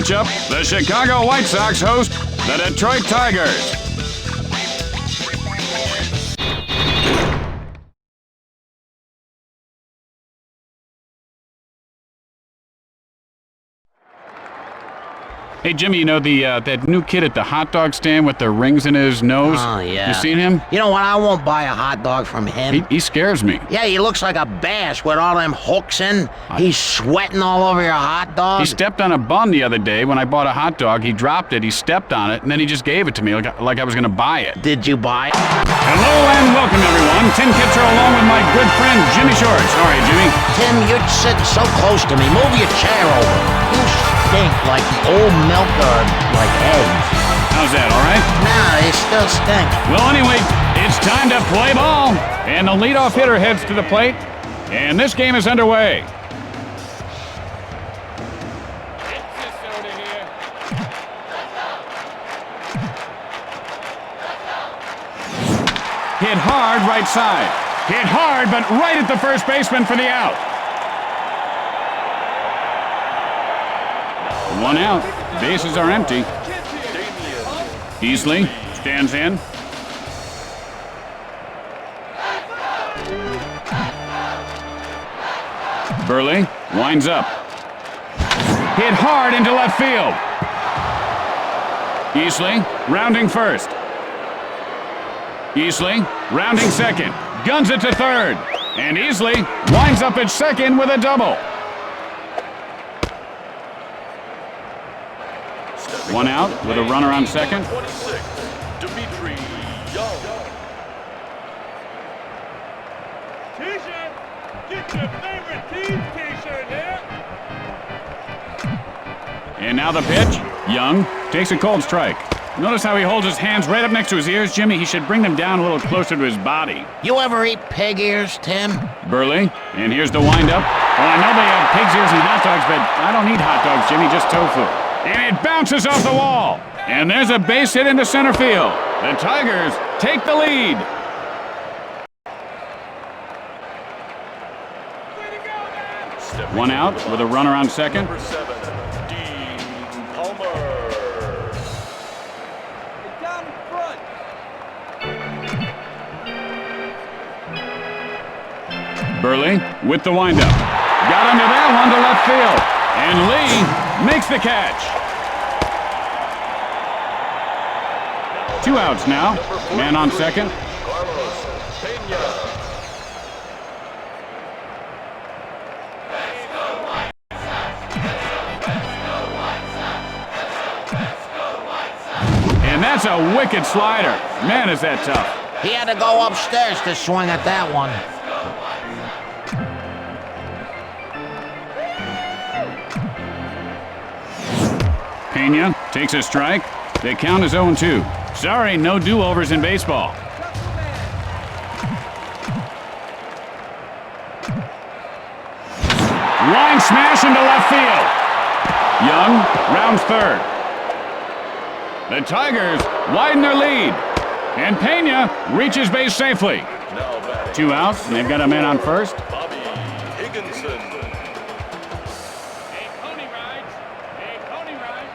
matchup, the Chicago White Sox host the Detroit Tigers. Hey, Jimmy, you know that new kid at the hot dog stand with the rings in his nose? Oh, yeah. You seen him? You know what? I won't buy a hot dog from him. He scares me. Yeah, he looks like a bass with all them hooks in. He's sweating all over your hot dog. He stepped on a bun the other day when I bought a hot dog. He dropped it, he stepped on it, and then he just gave it to me like I was going to buy it. Did you buy it? Hello and welcome, everyone. Tim Kitzer along with my good friend Jimmy Shorts. All right, Jimmy. Tim, you're sitting so close to me. Move your chair over. You stink like old milk or like eggs. How's that, all right? Nah, they still stink. Well, anyway, it's time to play ball. And the leadoff hitter heads to the plate. And this game is underway. Hit hard right side. Hit hard, but right at the first baseman for the out. One out. Bases are empty. Easley stands in. Burley winds up. Hit hard into left field. Easley rounding first. Easley rounding second. Guns it to third. And Easley winds up at second with a double. One out with a runner on second. T-shirt! Get your favorite team T-shirt here! And now the pitch. Young takes a cold strike. Notice how he holds his hands right up next to his ears, Jimmy. He should bring them down a little closer to his body. You ever eat pig ears, Tim? Burley, and here's the windup. Well, I know they have pig's ears and hot dogs, but I don't eat hot dogs, Jimmy, just tofu. And it bounces off the wall. And there's a base hit into center field. The Tigers take the lead. One out with a runner on second. Number 7, Dean Palmer. Down in front. Burley with the windup. Got under that one to left field. And Lee makes the catch. 2 outs now. Man on second. And that's a wicked slider. Man, is that tough. He had to go upstairs to swing at that one. Pena takes a strike. The count is 0-2. Sorry, no do-overs in baseball. Line smash into left field. Young rounds third. The Tigers widen their lead. And Pena reaches base safely. 2 outs, and they've got a man on first. Bobby Higginson. Hey, pony rides. Hey, pony rides.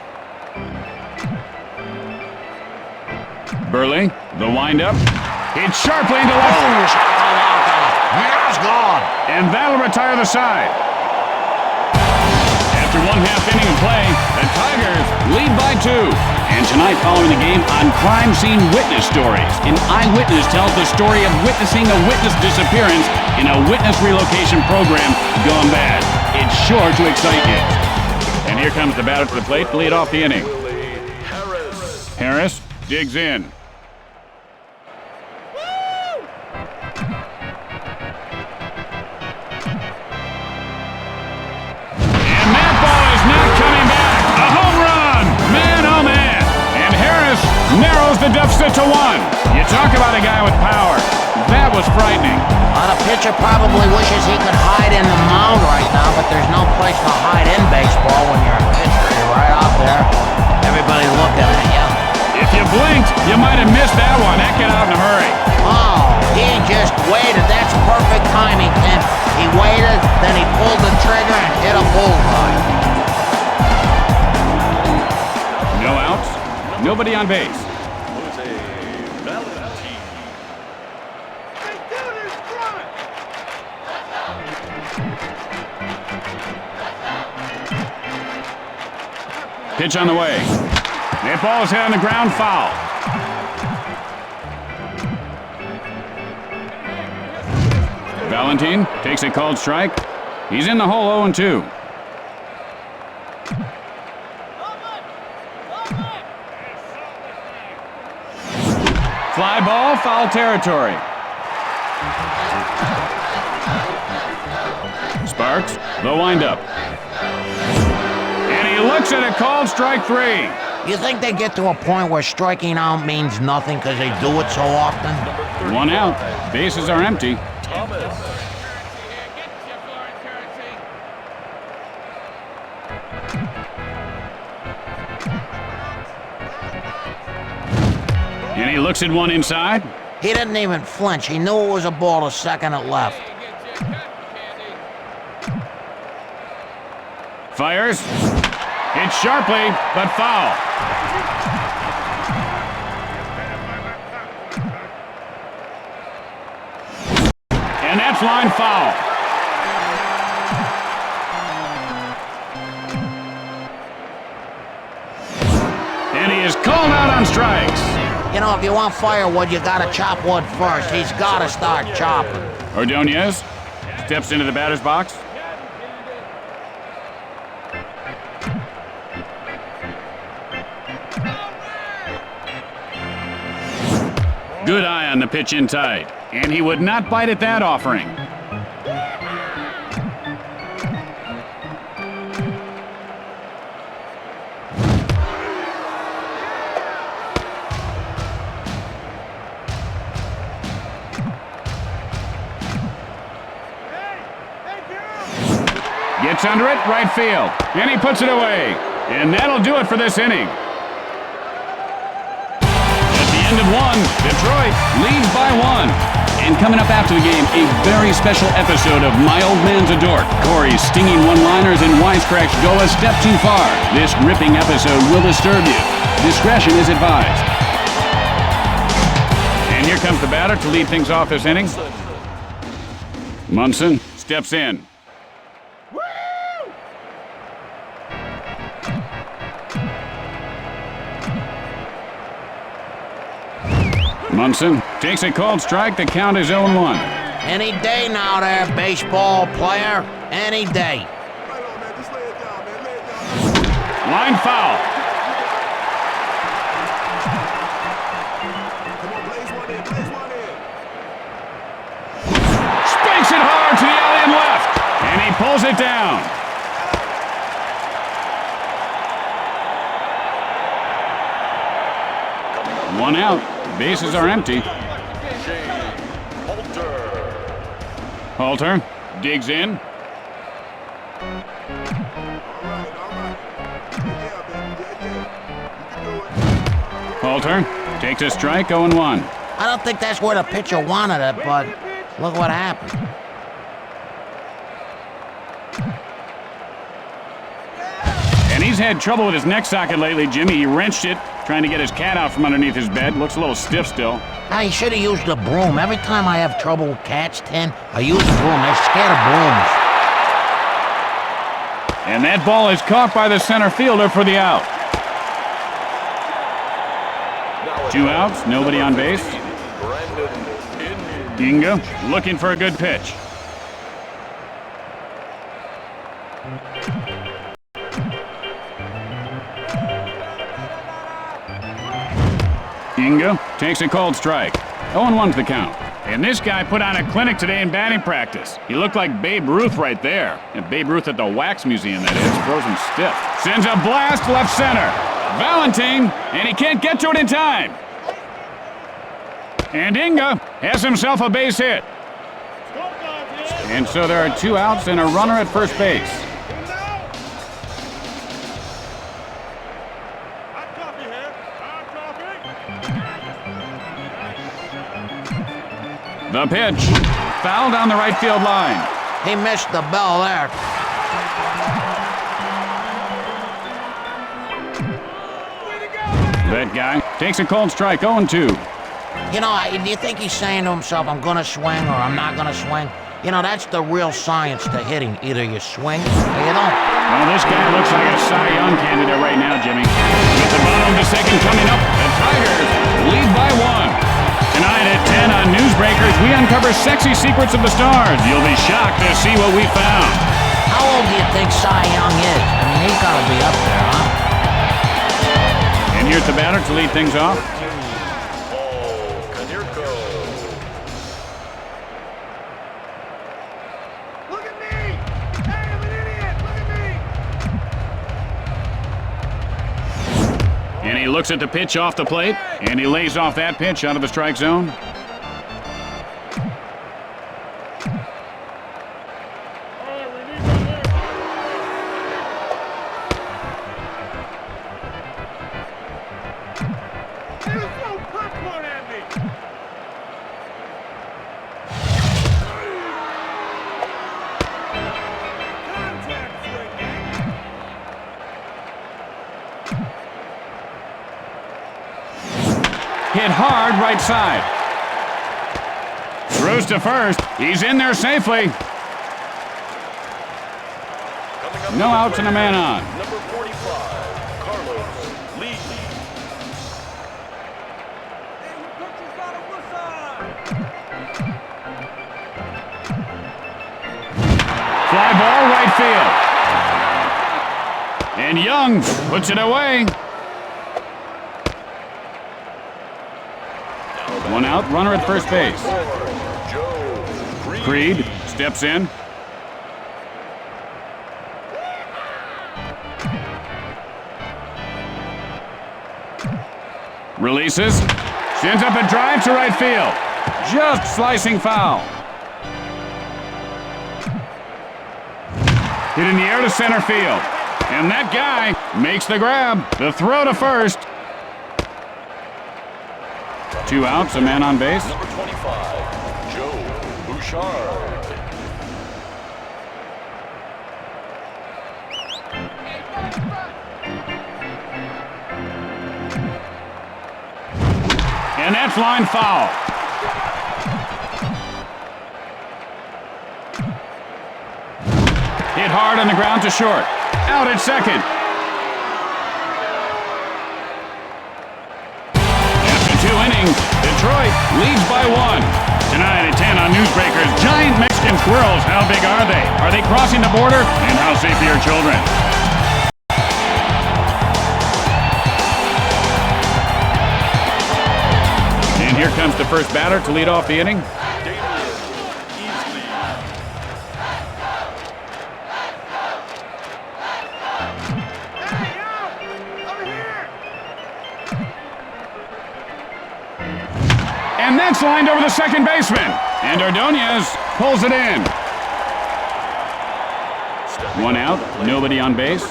Burley, the windup. Hit sharply into left field. That's gone. And that'll retire the side. After 1/2 inning of play, the Tigers lead by 2. And tonight, following the game, on Crime Scene Witness Stories, an eyewitness tells the story of witnessing a witness disappearance in a witness relocation program gone bad. It's sure to excite you. And here comes the batter to the plate to lead off the inning. Harris digs in. Narrows the deficit to 1. You talk about a guy with power. That was frightening. The pitcher probably wishes he could hide in the mound right now, but there's no place to hide in baseball when you're a pitcher. You're right out there. Everybody looking at you. If you blinked, you might have missed that one. That got out in a hurry. Oh, he just waited. That's perfect timing, Tim. He waited, then he pulled the trigger and hit a bullseye. nobody on base. Pitch on the way. That ball is hit on the ground, foul. Valentin takes a called strike. He's in the hole 0-2. Fly ball, foul territory. Sparks, the windup. And he looks at a called strike 3. You think they get to a point where striking out means nothing because they do it so often? 1 out. Bases are empty. And he looks at one inside. He didn't even flinch. He knew it was a ball to second at left. Fires. Hits sharply, but foul. And that's line foul. And he is called out on strikes. You know, if you want firewood, you gotta chop wood first. He's gotta start chopping. Ordonez steps into the batter's box. Good eye on the pitch in tight, and he would not bite at that offering. Gets under it, right field, and he puts it away. And that'll do it for this inning. At the end of 1, Detroit leads by 1. And coming up after the game, a very special episode of My Old Man's a Dork. Corey's stinging one-liners and wisecracks go a step too far. This gripping episode will disturb you. Discretion is advised. And here comes the batter to lead things off this inning. Munson steps in. Munson takes a called strike. The count is 0-1. Any day now there, baseball player. Any day. Line foul. Spanks it hard to the alley and left. And he pulls it down. One out. Bases are empty. Halter digs in. Halter takes a strike, 0-1. I don't think that's where the pitcher wanted it, but look what happened. And he's had trouble with his neck socket lately, Jimmy. He wrenched it, trying to get his cat out from underneath his bed. Looks a little stiff still. He should have used the broom. Every time I have trouble with cats, Tim, I use the broom. They're scared of brooms. And that ball is caught by the center fielder for the out. 2 outs, nobody on base. Inga looking for a good pitch. Inga takes a called strike. 0-1's the count. And this guy put on a clinic today in batting practice. He looked like Babe Ruth right there. And Babe Ruth at the Wax Museum, that is, frozen stiff. Sends a blast left center. Valentin, and he can't get to it in time. And Inga has himself a base hit. And so there are 2 outs and a runner at first base. The pitch, foul down the right field line. He missed the bell there. That guy takes a cold strike, 0-2. You know, do you think he's saying to himself, I'm gonna swing or I'm not gonna swing? You know, that's the real science to hitting. Either you swing or you don't. Well, this guy looks like a Cy Young candidate right now, Jimmy. With the bottom of the second coming up, the Tigers lead by 1. Tonight at 10 on Newsbreakers, we uncover sexy secrets of the stars. You'll be shocked to see what we found. How old do you think Cy Young is? I mean, he's gotta be up there, huh? And here's the batter to lead things off. Look at me! Hey, I'm an idiot! Look at me! And he looks at the pitch off the plate, and he lays off that pitch out of the strike zone. Hit hard right side. Throws to first. He's in there safely. No outs and a man on. Number 45, Carlos Lee. Fly ball right field. And Young puts it away. One out, runner at first base. Creed steps in. Releases. Sends up a drive to right field. Just slicing foul. Hit in the air to center field. And that guy makes the grab. The throw to first. 2 outs, a man on base. Number 25, Joe Bouchard. And that's line foul. Hit hard on the ground to short. Out at second. Detroit leads by 1. Tonight at 10 on Newsbreakers, giant Mexican squirrels. How big are they? Are they crossing the border? And how safe are your children? And here comes the first batter to lead off the inning. And that's lined over the second baseman. And Ordonez pulls it in. 1 out, nobody on base.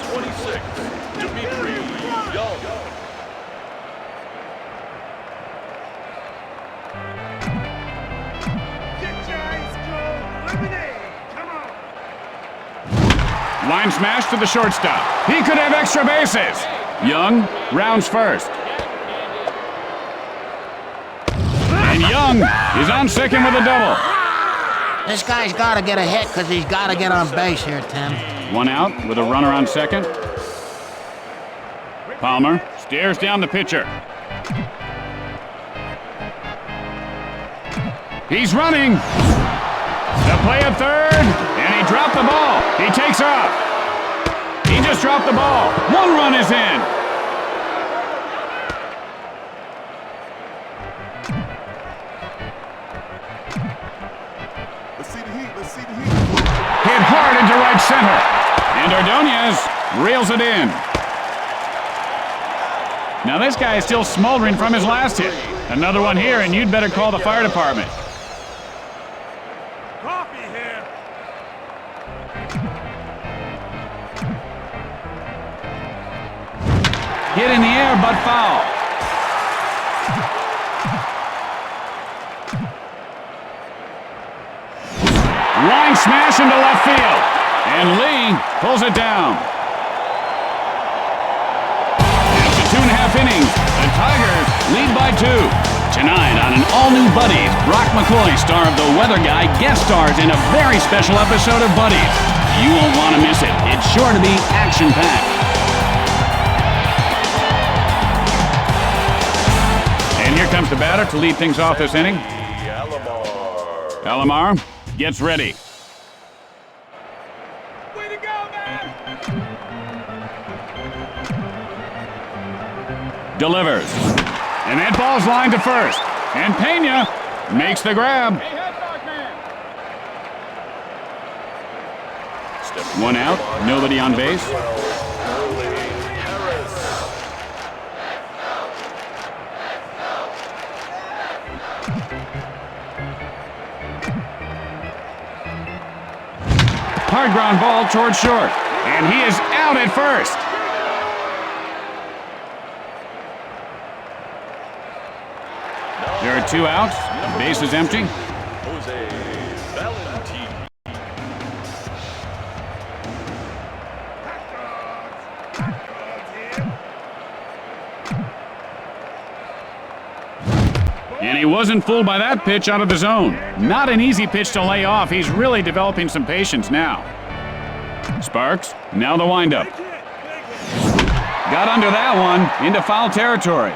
Line smash to the shortstop. He could have extra bases. Young rounds first. And Young is on second with a double. This guy's got to get a hit because he's got to get on base here, Tim. 1 out with a runner on second. Palmer stares down the pitcher. He's running. The play at third, and he dropped the ball. He takes off. He just dropped the ball. 1 run is in. Hit hard into right center. And Ordonez reels it in. Now this guy is still smoldering from his last hit. Another one here, and you'd better call the fire department. Coffee here. Hit in the air, but foul. Line smash into left field. And Lee pulls it down. After 2.5 innings, the Tigers lead by 2. Tonight on an all-new Buddies, Brock McCoy, star of The Weather Guy, guest stars in a very special episode of Buddies. You won't want to miss it. It's sure to be action-packed. And here comes the batter to lead things off this inning. Alomar gets ready. Way to go, man! Delivers. And that ball's lined to first. And Pena makes the grab. One out, nobody on base. Hard ground ball towards short. And he is out at first. There are 2 outs. Base is empty. And he wasn't fooled by that pitch out of the zone. Not an easy pitch to lay off. He's really developing some patience now. Sparks, now the windup. Got under that one, into foul territory.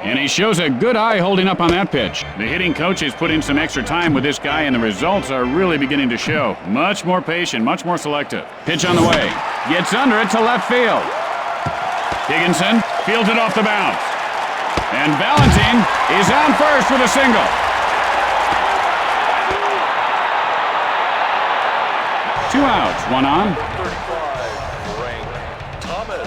And he shows a good eye holding up on that pitch. The hitting coach has put in some extra time with this guy, and the results are really beginning to show. Much more patient, much more selective. Pitch on the way. Gets under it to left field. Higginson fields it off the bounce. And Valentin is on first with a single. Two outs, one on. 35, Frank Thomas.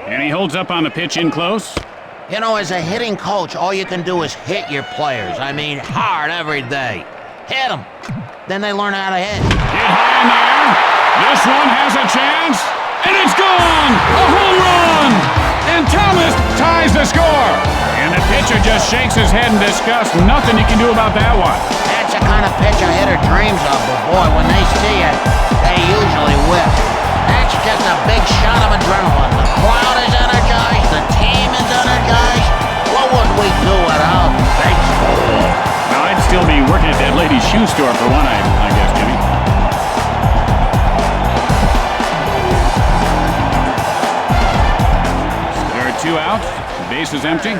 And he holds up on the pitch in close. You know, as a hitting coach, all you can do is hit your players. I mean, hard every day. Hit them. Then they learn how to hit. Hit high in the air. This one has a chance. And it's gone! A home run! And Thomas ties the score. And the pitcher just shakes his head in disgust. Nothing you can do about that one. That's the kind of pitch a hitter dreams of, but boy, when they see it, they usually whip. That's just a big shot of adrenaline. The crowd is energized, the team is energized. What would we do without baseball? Now, I'd still be working at that lady's shoe store for one, I guess, Jimmy. There are 2 outs. The base is empty.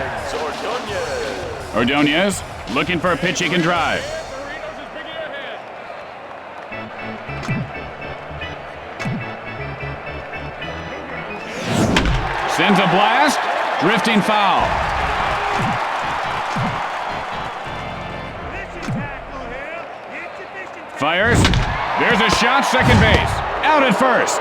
Ordonez looking for a pitch he can drive. Sends a blast, drifting foul. Fires. There's a shot, second base. Out at first.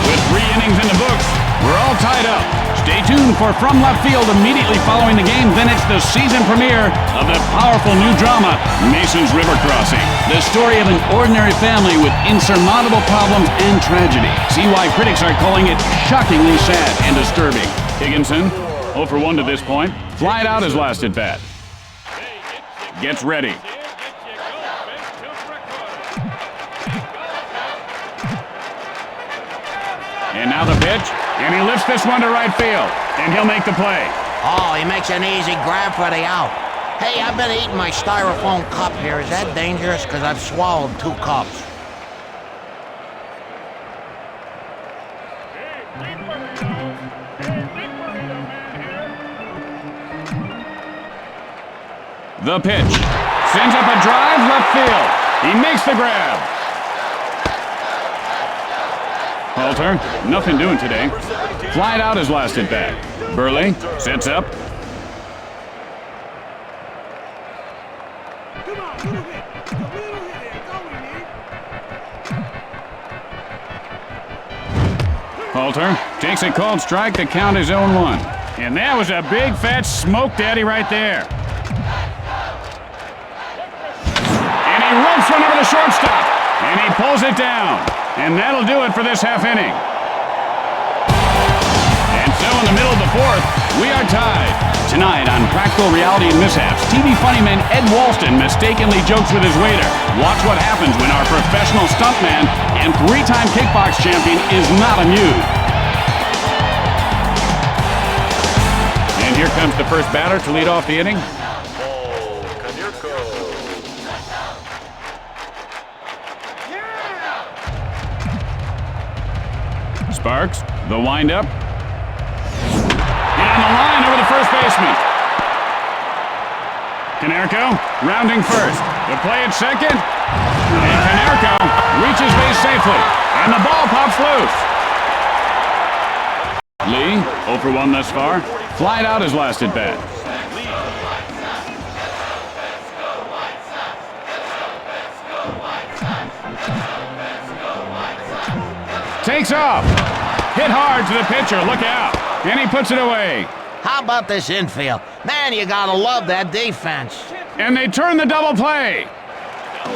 With 3 innings in the books, we're all tied up. Stay tuned for From Left Field immediately following the game. Then it's the season premiere of the powerful new drama, Mason's River Crossing. The story of an ordinary family with insurmountable problems and tragedy. See why critics are calling it shockingly sad and disturbing. Higginson, 0 for 1 to this point. Flied out his last at bat. Gets ready. And now the pitch, and he lifts this one to right field, and he'll make the play. Oh, he makes an easy grab for the out. Hey, I've been eating my styrofoam cup here. Is that dangerous? Because I've swallowed 2 cups. The pitch. Sends up a drive left field. He makes the grab. Halter, nothing doing today. Flied out his last at bat. Burley sets up. Halter takes a called strike. The count is 0-1. And that was a big fat smoke daddy right there. And he ropes one over the shortstop. And he pulls it down. And that'll do it for this half inning. And so in the middle of the fourth, we are tied. Tonight on Practical Reality and Mishaps, TV funnyman Ed Walston mistakenly jokes with his waiter. Watch what happens when our professional stuntman and three-time kickbox champion is not amused. And here comes the first batter to lead off the inning. Sparks, the windup. And the line over the first baseman. Canerco rounding first. The play at second. And Canerco reaches base safely. And the ball pops loose. Lee, 0 for 1 thus far. Flied out his last at bat. Takes off. Hit hard to the pitcher. Look out. And he puts it away. How about this infield? Man, you gotta love that defense. And they turn the double play.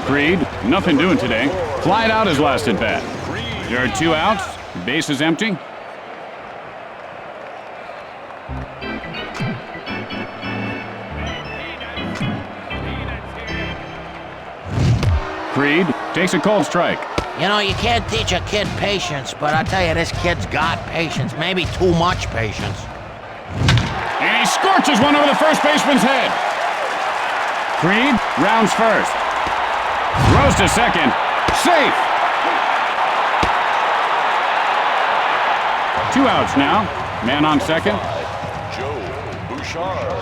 Creed, nothing doing today. Flied out his last at bat. There are 2 outs. Base is empty. Creed takes a cold strike. You know, you can't teach a kid patience, but I tell you, this kid's got patience. Maybe too much patience. And he scorches one over the first baseman's head. Creed rounds first. Throws to second. Safe. 2 outs now. Man on second. Joe Bouchard.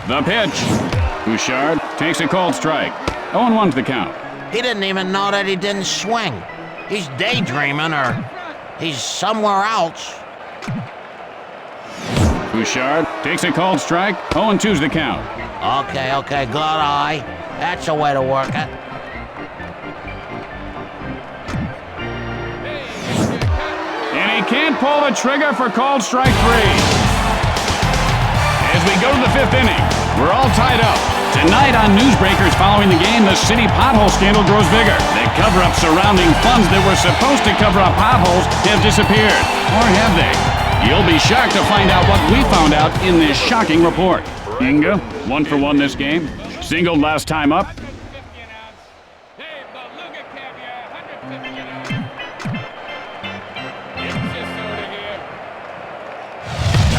The pitch. Bouchard takes a cold strike. 0-1's the count. He didn't even know that he didn't swing. He's daydreaming or he's somewhere else. Bouchard takes a cold strike. 0-2's the count. Okay, good eye. That's a way to work it. And he can't pull the trigger for called strike 3. As we go to the 5th inning, we're all tied up. Tonight on Newsbreakers following the game, the city pothole scandal grows bigger. The cover-up surrounding funds that were supposed to cover up potholes have disappeared. Or have they? You'll be shocked to find out what we found out in this shocking report. Inga, 1 for 1 this game. Singled last time up.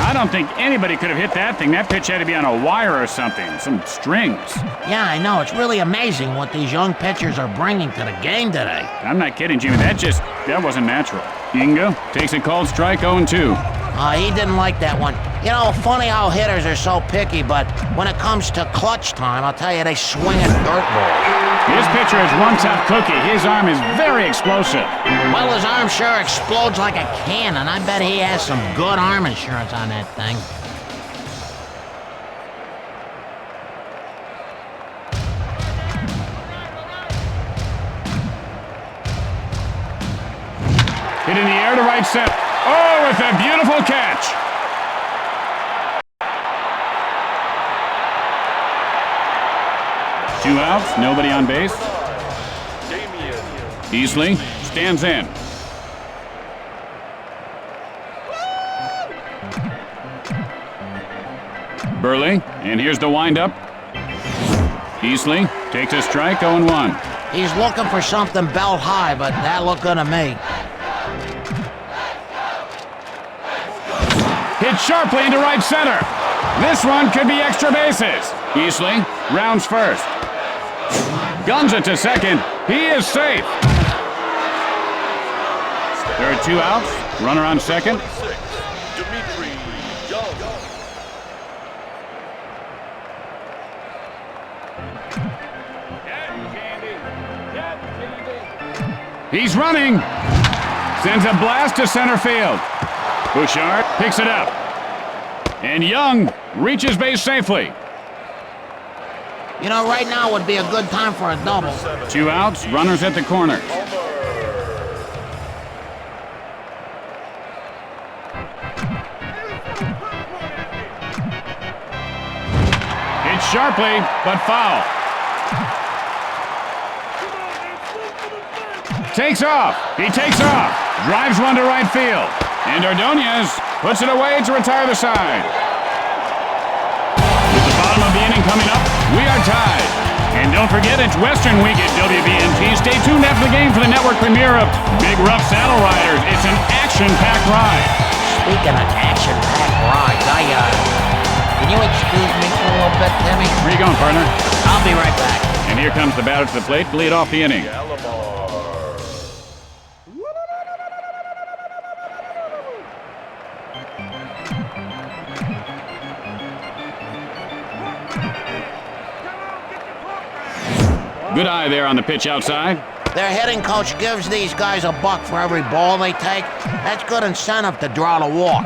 I don't think anybody could have hit that thing. That pitch had to be on a wire or something, some strings. Yeah, I know. It's really amazing what these young pitchers are bringing to the game today. I'm not kidding, Jimmy. That wasn't natural. Inga takes a cold strike, 0-2. He didn't like that one. You know, funny how hitters are so picky, but when it comes to clutch time, I'll tell you, they swing at dirt balls. This pitcher is one tough cookie. His arm is very explosive. Well, his arm sure explodes like a cannon. I bet he has some good arm insurance on that thing. Hit in the air to right center. Oh, with a beautiful catch. Two outs, nobody on base. Easley stands in. Burley, and here's the windup. Easley takes a strike, 0-1. He's looking for something belt high, but that looked good to me. Hit sharply into right center. This one could be extra bases. Easley rounds first. Guns it to second. He is safe. There are two outs. Runner on second. He's running. Sends a blast to center field. Bouchard picks it up. And Young reaches base safely. You know, right now would be a good time for a double. Two outs, runners at the corners. hits sharply, but foul. Takes off. He takes off. Drives one to right field. And Ordonez puts it away to retire the side. With the bottom of the inning coming up, we are tied. And don't forget, it's Western Week at WBNT. Stay tuned after the game for the network premiere of Big Rough Saddle Riders. It's an action-packed ride. Speaking of action-packed rides, can you excuse me for a little bit, Timmy? Where you going, partner? I'll be right back. And here comes the batter to the plate to lead off the inning. Good eye there on the pitch outside. Their hitting coach gives these guys $1 for every ball they take. That's good incentive to draw the walk.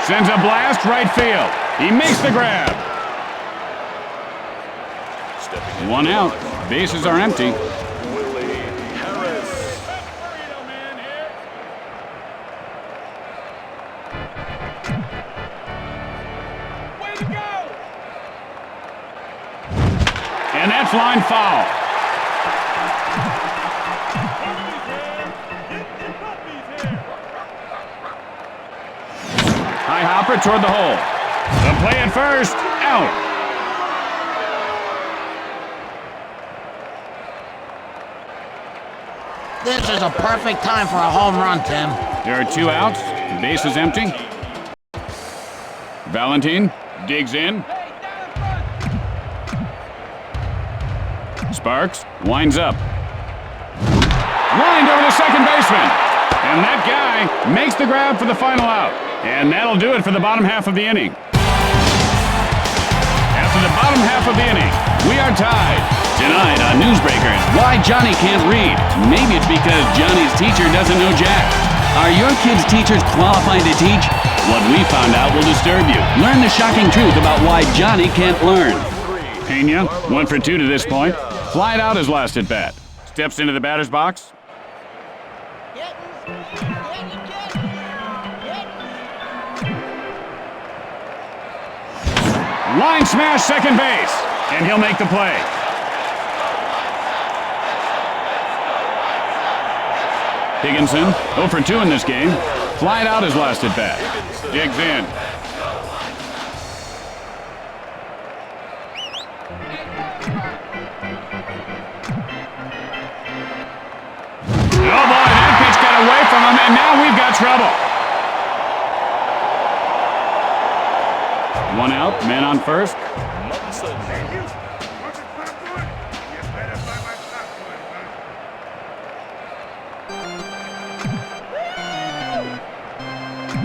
Sends a blast right field. He makes the grab. One out. Bases are empty. And that's line foul. High hopper toward the hole. The play at first, out. This is a perfect time for a home run, Tim. There are 2 outs. Base is empty. Valentin digs in. Sparks winds up. Lined over the second baseman. And that guy makes the grab for the final out. And that'll do it for the bottom half of the inning. After the bottom half of the inning, we are tied. Tonight on Newsbreakers, why Johnny can't read. Maybe it's because Johnny's teacher doesn't know Jack. Are your kids' teachers qualified to teach? What we found out will disturb you. Learn the shocking truth about why Johnny can't learn. Pena, 1 for 2 to this point. Flied out his last at bat. Steps into the batter's box. Line smash second base. And he'll make the play. Higginson, 0 for 2 in this game. Flied out his last at bat. Digs in. Oh boy, that pitch got away from him, and now we've got trouble. 1 out, man on first.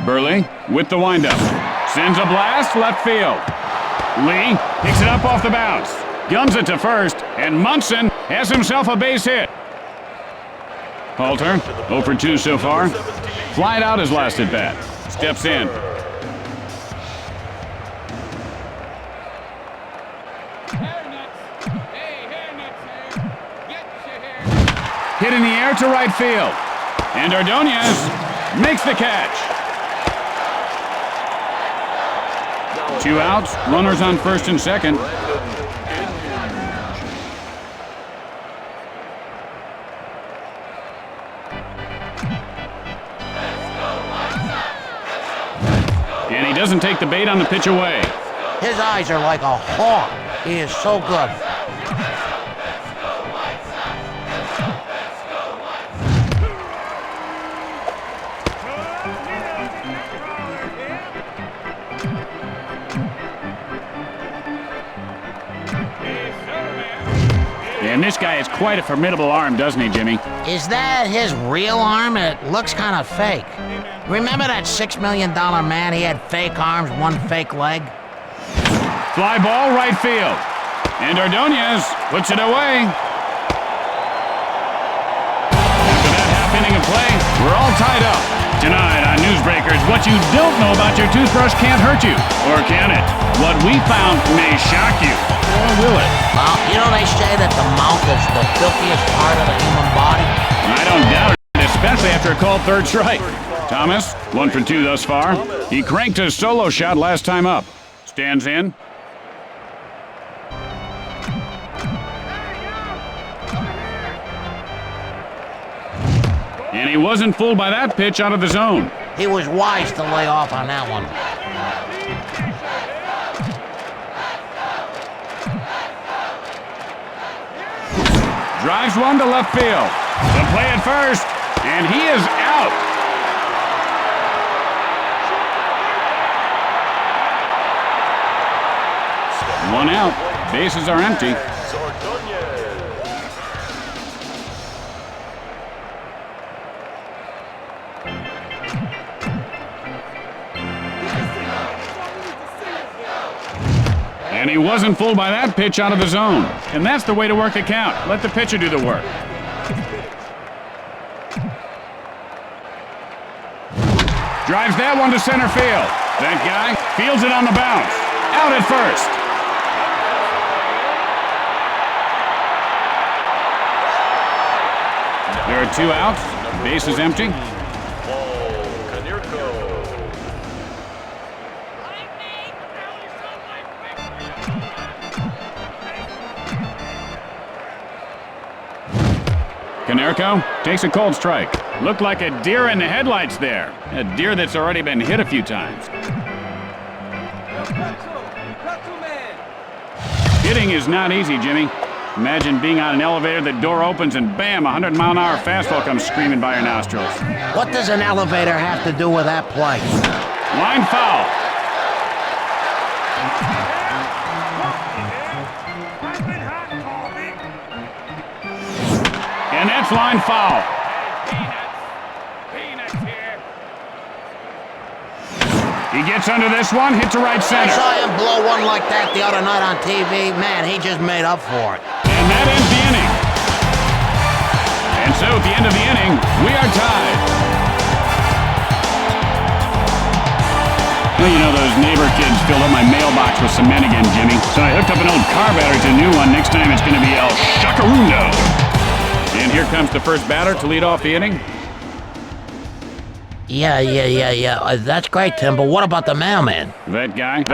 Burley with the windup. Sends a blast left field. Lee picks it up off the bounce. Guns it to first, and Munson has himself a base hit. Halter, 0 for 2 so far. Flied out his last at bat. Steps in. Hit in the air to right field. And Ordonez makes the catch. 2 outs, runners on first and second. And he doesn't take the bait on the pitch away. His eyes are like a hawk. He is so good. And this guy has quite a formidable arm, doesn't he, Jimmy? Is that his real arm? It looks kind of fake. Remember that $6 million man? He had fake arms, 1 fake leg. Fly ball right field. And Ordonez puts it away. After that half inning of play, we're all tied up. Tonight on Newsbreakers, what you don't know about your toothbrush can't hurt you. Or can it? What we found may shock you. Or will it? Well, you know they say that the mouth is the filthiest part of the human body. I don't doubt it, especially after a called third strike. Thomas, 1 for 2 thus far. He cranked his solo shot last time up. Stands in. And he wasn't fooled by that pitch out of the zone. He was wise to lay off on that one. Drives one to left field. The play at first, and he is out. One out. Bases are empty. And he wasn't fooled by that pitch out of the zone. And that's the way to work a count. Let the pitcher do the work. Drives that one to center field. That guy fields it on the bounce. Out at first. There are 2 outs. Base is empty. Canerco takes a cold strike. Looked like a deer in the headlights there. A deer that's already been hit a few times. Hitting is not easy, Jimmy. Imagine being on an elevator, the door opens, and bam, a 100-mile-an-hour fastball comes screaming by your nostrils. What does an elevator have to do with that play? Line foul. And that's line foul. Peanuts here. He gets under this one, hit to right I center. saw him blow one like that the other night on TV. Man, he just made up for it. And that ends the inning. And so at the end of the inning, we are tied. Well, you know, those neighbor kids filled up my mailbox with cement again, Jimmy. So I hooked up an old car battery to a new one. Next time it's going to be El Shacarundo. And here comes the first batter to lead off the inning. Yeah. That's great, Tim, but what about the mailman? That guy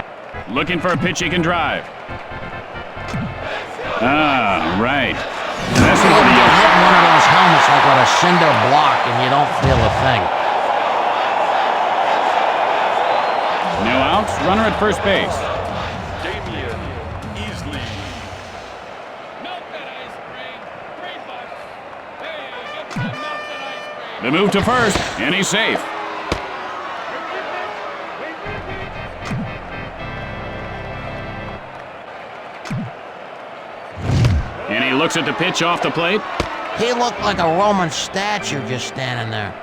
looking for a pitch he can drive. Ah, right. That's You what get hit in one of those helmets like with a cinder block and you don't feel a thing. No outs, runner at first base. The move to first, and he's safe. And he looks at the pitch off the plate. He looked like a Roman statue just standing there.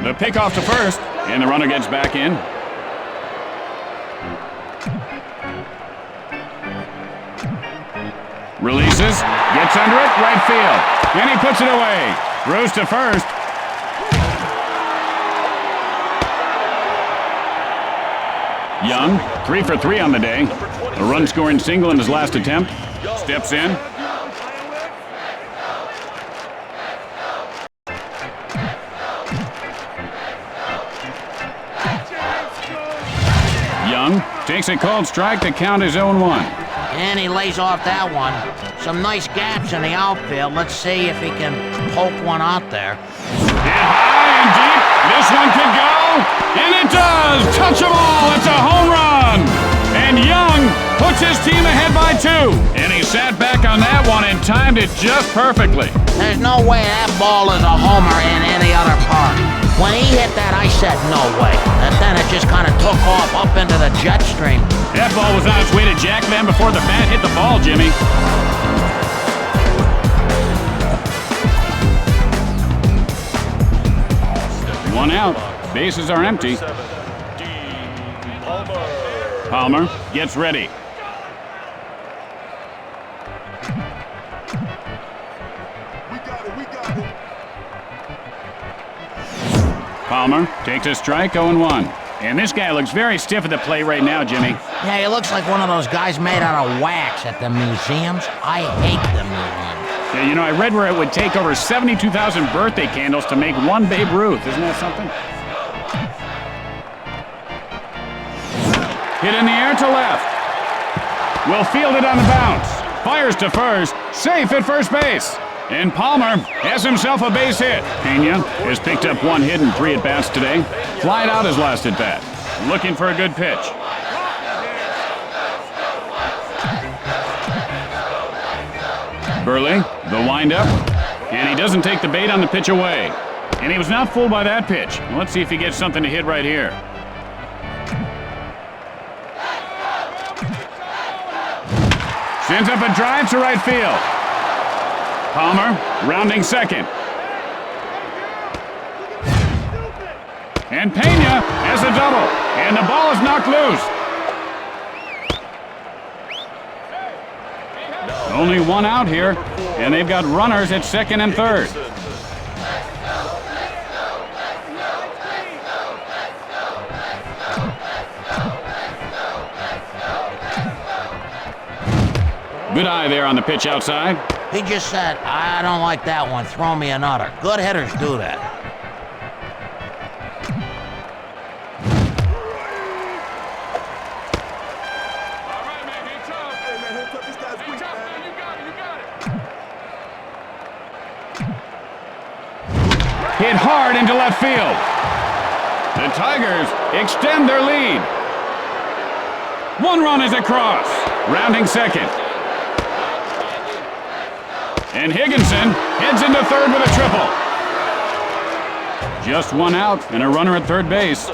The pick off to first, and the runner gets back in. Releases, gets under it, right field, and he puts it away. Throws to first. Young, 3 for 3 on the day. A run-scoring single in his last attempt. Steps in. Young takes a called strike to count his own 1. And he lays off that one. Some nice gaps in the outfield. Let's see if he can poke one out there. Hit high and deep. This one could go. And it does. Touch them all. It's a home run. And Young puts his team ahead by 2. And he sat back on that one and timed it just perfectly. There's no way that ball is a homer in any other park. When he hit that, I said no way. And then it just kind of took off up into the jet stream. That ball was on its way to Jackman before the bat hit the ball, Jimmy. One out. Bases are empty. Palmer gets ready. Palmer takes a strike, 0-1. And this guy looks very stiff at the plate right now, Jimmy. Yeah, he looks like one of those guys made out of wax at the museums. I hate the museums. Yeah, you know, I read where it would take over 72,000 birthday candles to make one Babe Ruth. Isn't that something? Hit in the air to left. Will field it on the bounce. Fires to first. Safe at first base. And Palmer has himself a base hit. Pena has picked up 1 hit and 3 at-bats today. Flied out his last at-bat. Looking for a good pitch. Burley, the windup. And he doesn't take the bait on the pitch away. And he was not fooled by that pitch. Let's see if he gets something to hit right here. Sends up a drive to right field. Palmer rounding second. And Pena has a double. And the ball is knocked loose. Only 1 out here. And they've got runners at second and third. Good eye there on the pitch outside. He just said, I don't like that one, throw me another. Good hitters do that. All right, man, hit tough. Hey, man, hit tough. This guy's weak, man. You got it. Hit hard into left field. The Tigers extend their lead. 1 run is across. Rounding second. And Higginson heads into third with a triple. Just 1 out and a runner at third base.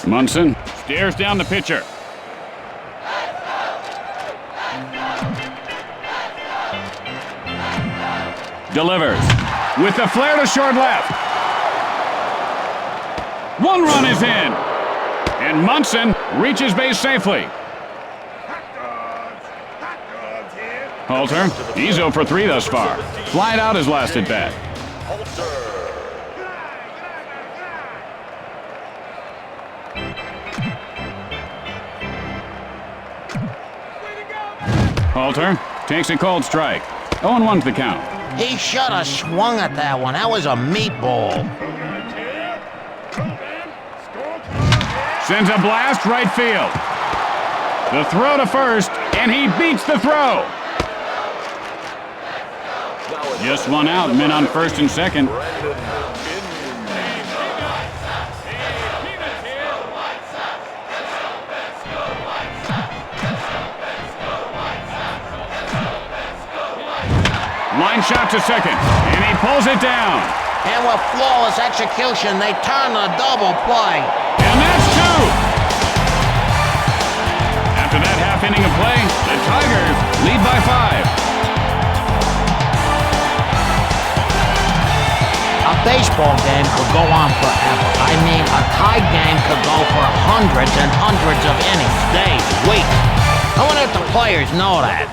Munson stares down the pitcher. Delivers with the flare to short left. 1 run is in. And Munson reaches base safely. Halter, he's 0 for 3 thus far. Flied out his last at bat. Halter takes a cold strike. 0-1's the count. He should have swung at that one. That was a meatball. Sends a blast right field. The throw to first, and he beats the throw. Just 1 out, men on first and second. Line shot to second, and he pulls it down. And with flawless execution, they turn the double play. And that's 2. After that half inning of play, the Tigers lead by 5. A baseball game could go on forever. I mean, a tie game could go for hundreds and hundreds of innings, days, weeks. I wonder if the players know that.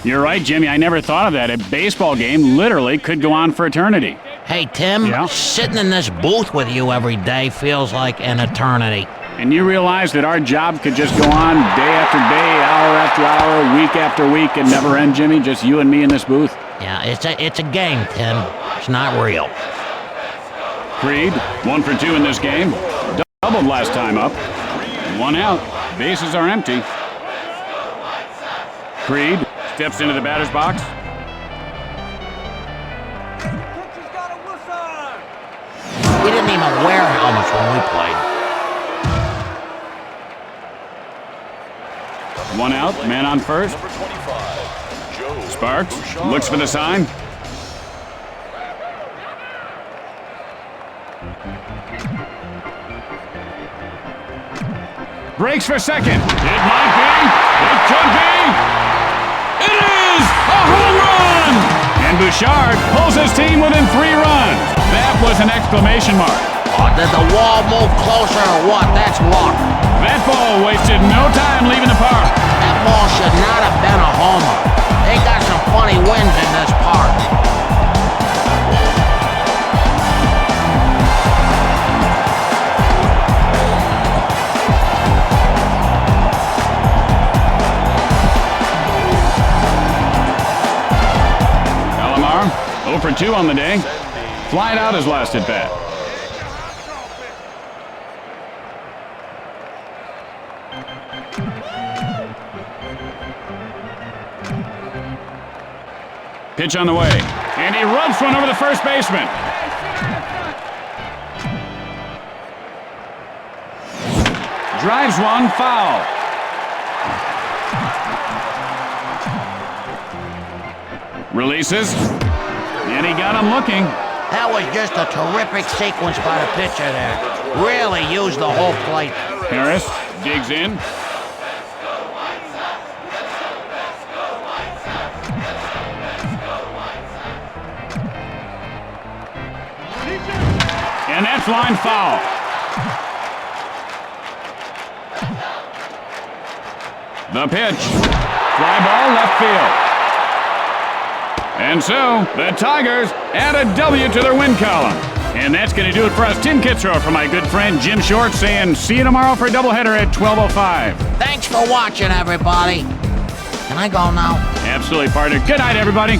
You're right, Jimmy. I never thought of that. A baseball game literally could go on for eternity. Hey, Tim, Yeah? sitting in this booth with you every day feels like an eternity. And you realize that our job could just go on day after day, hour after hour, week after week, and never end, Jimmy? Just you and me in this booth? Yeah, it's a game, Tim. It's not real. Creed, 1 for 2 in this game. Doubled last time up. 1 out. Bases are empty. Creed steps into the batter's box. We didn't even wear helmets when we played. 1 out, man on first. Sparks looks for the sign. Breaks for second. It might be. It could be. It is a home run! And Bouchard pulls his team within 3 runs. That was an exclamation mark. Oh, did the wall move closer or what? That's luck. That ball wasted no time leaving the park. That ball should not have been a homer. They got some funny winds in this park. Alomar, 0 for 2 on the day. Flied out his last at bat. Pitch on the way. And he rubs one over the first baseman. Drives one foul. Releases. And he got him looking. That was just a terrific sequence by the pitcher there. Really used the whole plate. Harris digs in. And that's line foul. The pitch. Fly ball left field. And so, the Tigers add a W to their win column. And that's going to do it for us. Tim Kitzrow for my good friend Jim Short saying see you tomorrow for a doubleheader at 12:05. Thanks for watching, everybody. Can I go now? Absolutely, partner. Good night, everybody.